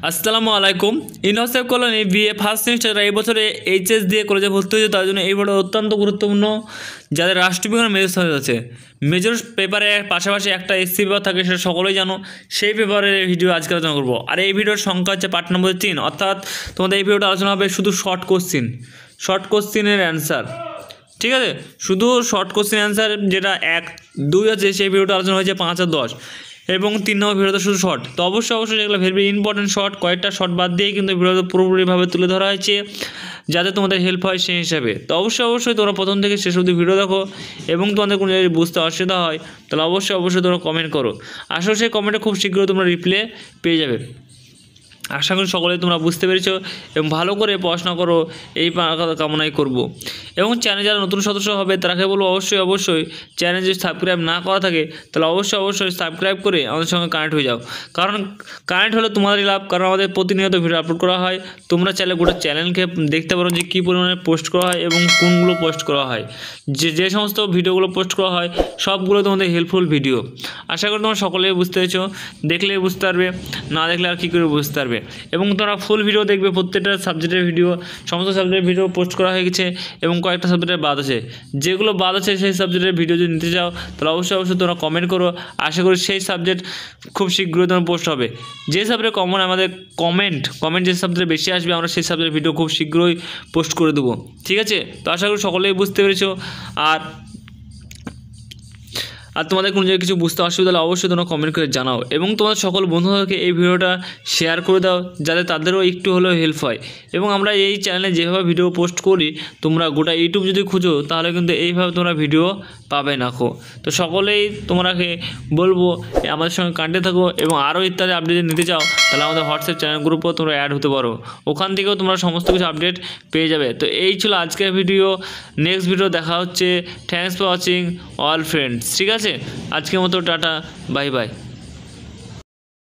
আসসালামু আলাইকুম। ইনহসেপ colony BA first semester এই বছরে এইচএস দিয়ে কলেজে ভর্তি হয়েছে, তার জন্য এই ভিডিও অত্যন্ত গুরুত্বপূর্ণ। যাদের রাষ্ট্রবিজ্ঞান মেজর সাবজেক্ট আছে, মেজর পেপারের পাশাপাশি একটা এসসি পেপার থাকে, সেটা সকলেই জানো। সেই পেপারের ভিডিও আজকে আলোচনা করবো। আর এই ভিডিওর সংখ্যা হচ্ছে পার্ট নম্বর 3, অর্থাৎ তোমাদের এই ভিডিওটা আলোচনা হবে শুধু শর্ট কোশ্চিনের অ্যান্সার। ঠিক আছে, শুধু শর্ট কোশ্চিন অ্যান্সার, যেটা 1, 2 আছে সেই ভিডিওটা আলোচনা হয়েছে 5 আর 10, এবং 3 নম্বর ভিডিওতে শুধু শর্ট। তো অবশ্যই যেগুলো ভেরি ইম্পর্টেন্ট শর্ট, কয়েকটা শর্ট বাদ দিয়ে কিন্তু ভিডিওতে পুরোপুরিভাবে তুলে ধরা হয়েছে, যাতে তোমাদের হেল্প হয় সেই হিসাবে। তো অবশ্যই তোমরা প্রথম থেকে শেষ অবধি ভিডিও দেখো, এবং তোমাদের কোনো জায়গায় বুঝতে অসুবিধা হয় তাহলে অবশ্যই তোমরা কমেন্ট করো। আশা করি সেই কমেন্টে খুব শীঘ্রই তোমরা রিপ্লাই পেয়ে যাবে। আশা করি সকলে তোমরা বুঝতে পেরেছো এবং ভালো করে পড়াশোনা করো, এই কামনাই করব। এবং চ্যানেলে যারা নতুন সদস্য হবে তারাকে বলবো অবশ্যই চ্যানেল যদি সাবস্ক্রাইব না করা থাকে তাহলে অবশ্যই সাবস্ক্রাইব করে আমাদের সঙ্গে কানেক্ট হয়ে যাও। কারণ কানেক্ট হলে তোমাদেরই লাভ, কারণ আমাদের প্রতিনিয়ত ভিডিও আপলোড করা হয়। তোমরা চাইলে গোটা চ্যানেলকে দেখতে পারো যে কী পরিমাণে পোস্ট করা হয় এবং কোনগুলো পোস্ট করা হয়। যে সমস্ত ভিডিওগুলো পোস্ট করা হয় সবগুলো তোমাদের হেল্পফুল ভিডিও। আশা করি তোমরা সকলেই বুঝতে পেরেছো, দেখলে বুঝতে পারবে, না দেখলে আর কী করে বুঝতে পারবে। এবং তোমরা ফুল ভিডিও দেখবে, প্রত্যেকটা সাবজেক্টের ভিডিও, সমস্ত সাবজেক্টের ভিডিও পোস্ট করা হয়ে গেছে, এবং কয়েকটা সাবজেক্টের বাদ আছে। যেগুলো বাদ আছে সেই সাবজেক্টের ভিডিও যদি নিতে চাও তাহলে অবশ্যই তোমরা কমেন্ট করো। আশা করি সেই সাবজেক্ট খুব শীঘ্রই তোমার পোস্ট হবে। যে সাবজেক্ট কমন আমাদের কমেন্ট যে সাবজেক্টে বেশি আসবে, আমরা সেই সাবজেক্টের ভিডিও খুব শীঘ্রই পোস্ট করে দেবো। ঠিক আছে, তো আশা করি সকলেই বুঝতে পেরেছো। আর তোমাদের কোনো জায়গায় কিছু বুঝতে অসুবিধা হলে অবশ্যই তোমরা কমেন্ট করে জানাও, এবং তোমাদের সকল বন্ধুদেরকে এই ভিডিওটা শেয়ার করে দাও, যাতে তাদেরও একটু হলেও হেল্প হয়। এবং আমরা এই চ্যানেলে যেভাবে ভিডিও পোস্ট করি, তোমরা গোটা ইউটিউব যদি খুঁজো তাহলে কিন্তু এইভাবে তোমরা ভিডিও পাবে না। তো সকলেই তোমরাকে বলবো আমাদের সঙ্গে কানেক্টে থাকো, এবং আরও ইত্যাদি আপডেট নিতে চাও তাহলে আমাদের হোয়াটসঅ্যাপ চ্যানেল গ্রুপেও তোমরা অ্যাড হতে পারো, ওখান থেকেও তোমরা সমস্ত কিছু আপডেট পেয়ে যাবে। তো এই ছিল আজকের ভিডিও। নেক্সট ভিডিও দেখা হচ্ছে। Thanks for watching all friends. ঠিক আছে, আজকের মতো টাটা, বাই বাই।